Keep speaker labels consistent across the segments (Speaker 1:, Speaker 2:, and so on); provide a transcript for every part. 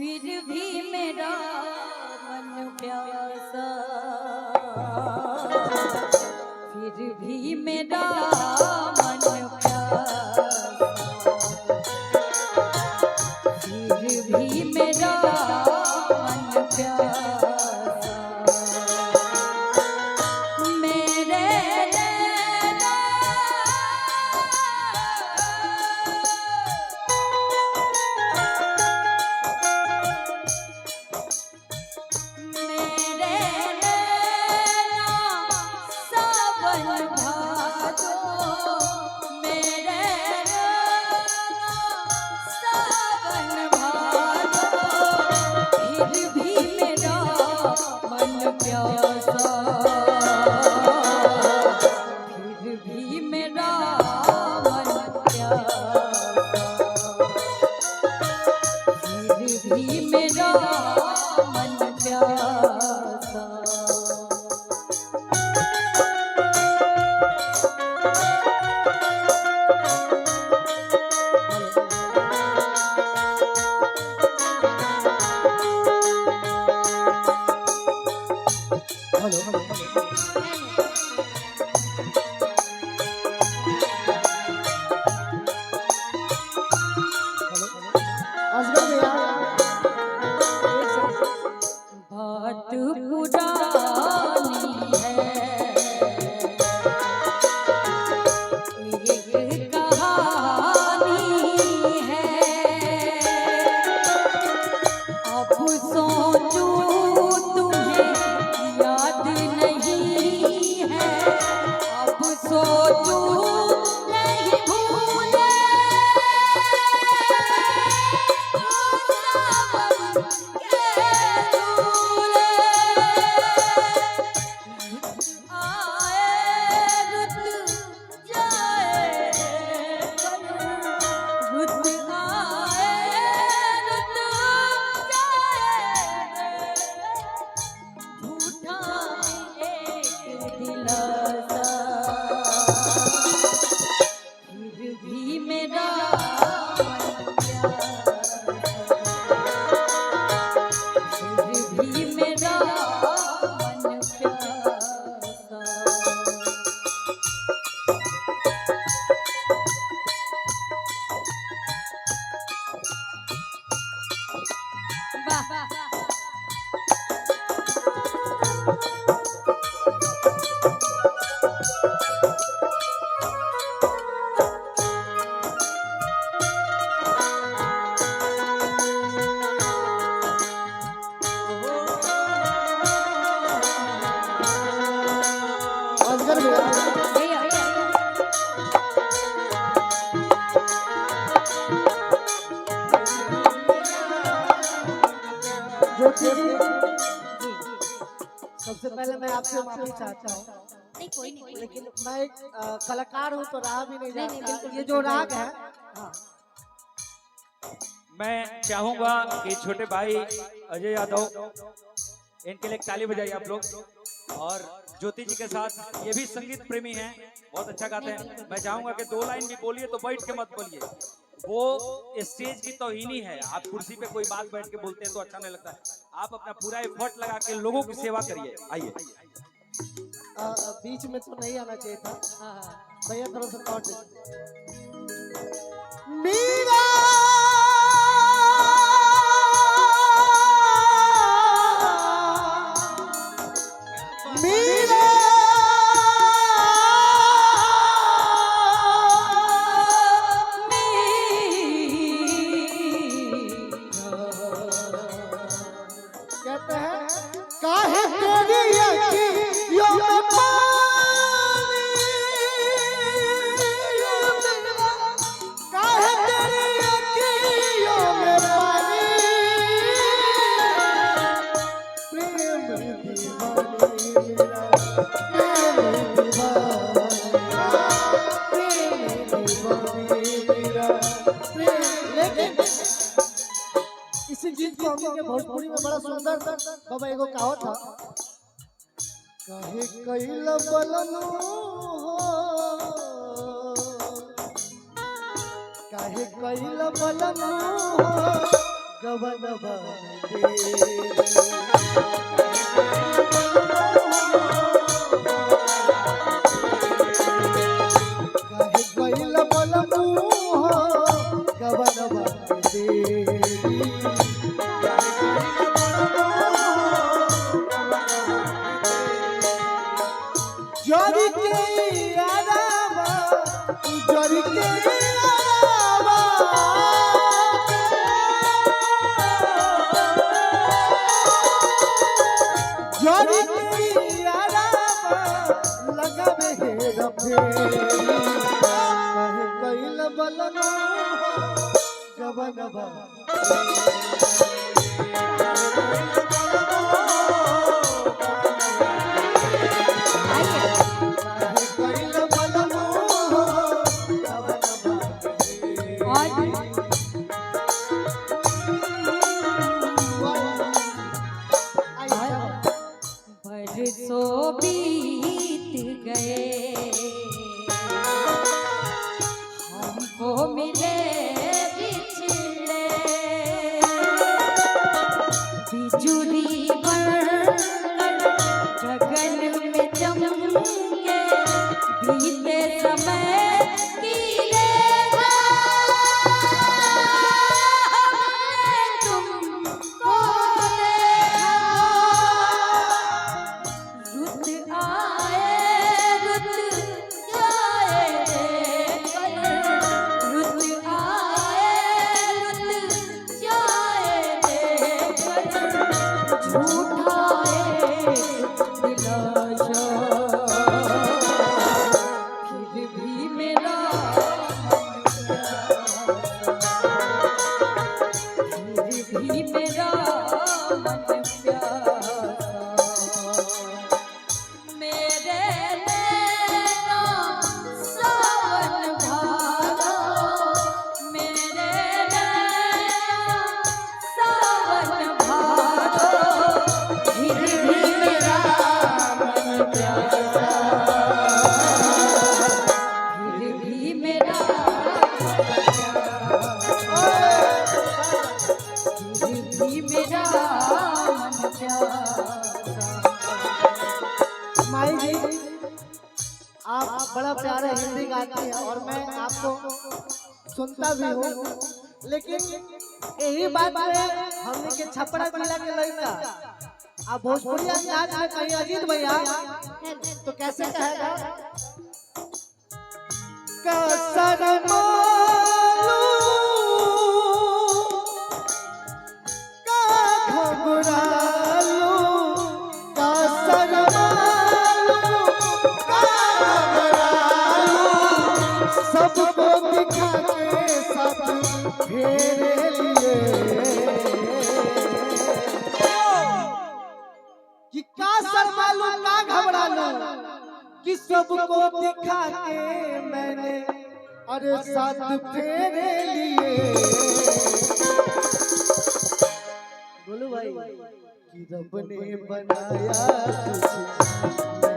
Speaker 1: फिर भी मेरा मन प्यासा, फिर भी मेरा मन प्यासा, फिर भी मेरा मन प्यासा।
Speaker 2: सबसे पहले मैं आपसे माफी चाहता हूँ।
Speaker 1: नहीं कोई नहीं,
Speaker 2: लेकिन मैं एक कलाकार हूँ तो राग भी नहीं जानता। ये जो राग है, हाँ।
Speaker 3: मैं चाहूंगा कि छोटे भाई अजय यादव, इनके लिए एक ताली बजाइए आप लोग। और ज्योति जी के साथ, ये भी संगीत प्रेमी हैं, बहुत अच्छा गाते हैं। मैं चाहूंगा कि 2 लाइन भी बोलिए तो बैठ के मत बोलिए, वो स्टेज की तौहीनी है। आप कुर्सी पे कोई बात बैठ के बोलते हैं तो अच्छा नहीं लगता है। आप अपना पूरा एफर्ट लगा के लोगों की सेवा करिए। आइए।
Speaker 2: बीच में तो नहीं आना चाहिए था भैया, थोड़ा सा काट मीरा मीरा कहते हैं काहे तेरी अखियों में पानी, काहे तेरी अखियों में पानी, प्रेम दीवानी मेरा, प्रेम दीवानी मेरा, लेकिन इसी गीत को हम के भोजपुरी में बड़ा सुंदर बाबा एगो कहावत था, काहे कैल बलनु हो, काहे कैल बलनु हो, गबनवा काहे गइल बलमुआ गबनवा जरी के आरावा जरी के आरावा जरी के आरावा लगावे हे रफेरी काहे कइल बलनो गबनवा
Speaker 1: बरसों बीत गए हमको मिले बिछड़े बिजुली बनकर गगन में चमके बीते समय की रेखा हमने तुमको देखा रुत आए रुत जाए रुत आए रुत जाए झूठा दिलाशा फिर भी मेरा फिर भी मेरा मन प्यासा मेरे नैना सावन भादो मेरे नैना सावन भादो फिर भी मेरा मन प्यासा फिर भी मेरा फिर भी मेरा मन प्यासा
Speaker 2: माई जी आप बड़ा प्यारा हिंदी गाती हैं और मैं आपको सुनता भी हूँ, लेकिन यही बात में हमने के छपरा जिला के लड़का आप भोजपुरी अंदाज में कहीं अजीत भैया तो कैसे कहेगा कसर मालू का घबरालू कसर मालू का घबरालू सबको दिखा के सब फेरे लिए कि का शर्मालू का घबरालू कि सबको दिखा के मैंने अरे साथ फेरे लिए बोलो भाई कि रब ने बनाया तुझे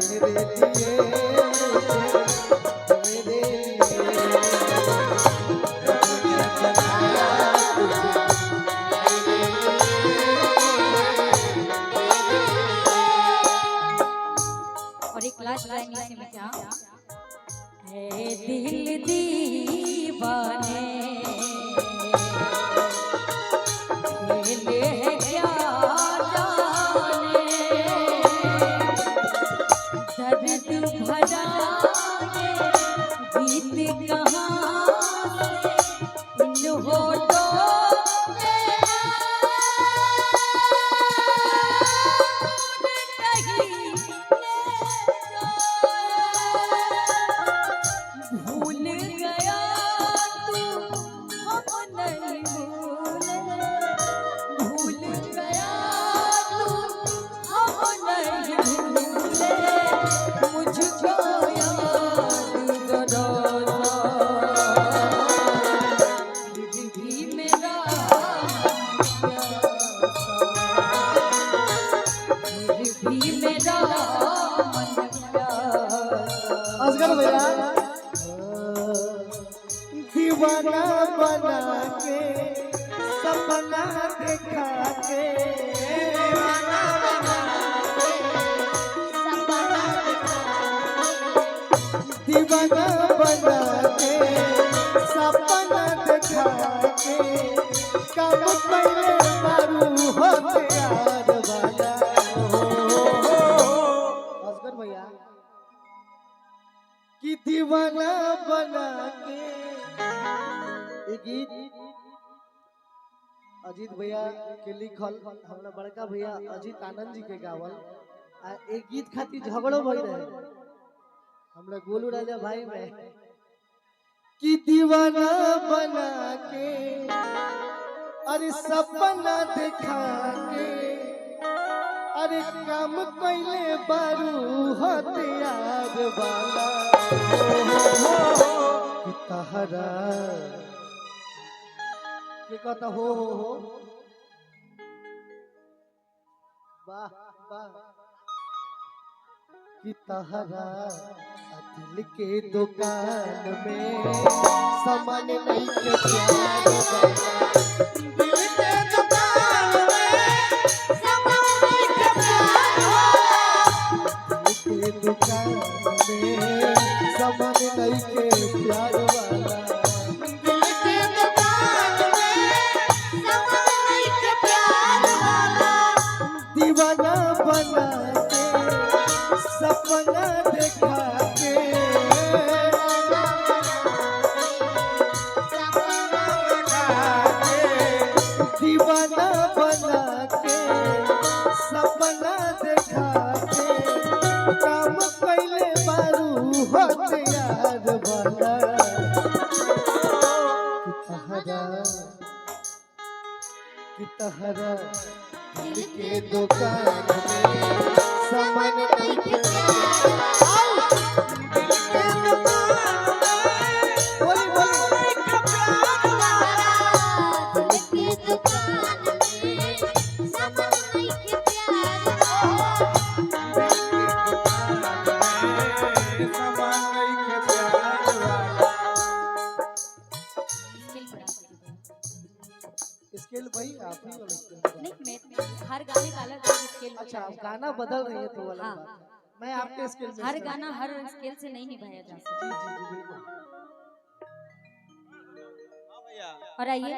Speaker 2: मेरे लिए मेरे लिए रब ने बनाया
Speaker 1: और एक लास्ट लाइन इसी में क्या है दिल दीवाने खेले है क्या जाने दर्द भरा गीत कहाँ से इन होठों में कहीं भूल गया तू हम नहीं भूल गया तू हम नहीं भूले मुझको याद करो फिर भी मेरा फिर भी मेरा मन प्यासा
Speaker 2: असगर भैया दीवाना बना के सपना देखा के दीवाना बना के सपना देखा के कब पहले मारू हो प्यार वाला असगर भैया कि दीवाना बना के एक गीत अजीत भैया के लिखल हमरा बड़का भैया अजीत आनंद जी के गावल आ एक गीत खातिर झगड़ो भई रहे हमरा गोलू राजा भाई में कि दीवाना बना के अरे सपना देखा के अरे काम कैले बारू हथियार वाला कि तहरा के कहता हो वाह वाह कि तहरा दिल के दुकान में सामान नहीं के प्यार वाला दिल के दुकान में सामान नहीं के प्यार वाला दिल के दुकान में सामान नहीं के प्यार वाला दिल के दुकान में सामान नहीं के प्यार वाला दीवाना बना के सपना देखा के दीवाना बना के सपना देखा के काम कैले बारू हथियार वाला कि तहरा दिल के दुकान में सामान नहीं के स्केल भाई आप ही वाला स्केल
Speaker 1: नहीं मैं हर गाने का अलग अलग स्केल।
Speaker 2: अच्छा आप गाना बदल रही है तो वाला
Speaker 1: हाँ।
Speaker 2: बात। मैं आपके स्केल में
Speaker 1: हर गाना हर स्केल से नहीं निभाया जा सकता।
Speaker 2: जी जी जी बिल्कुल।
Speaker 1: और आइए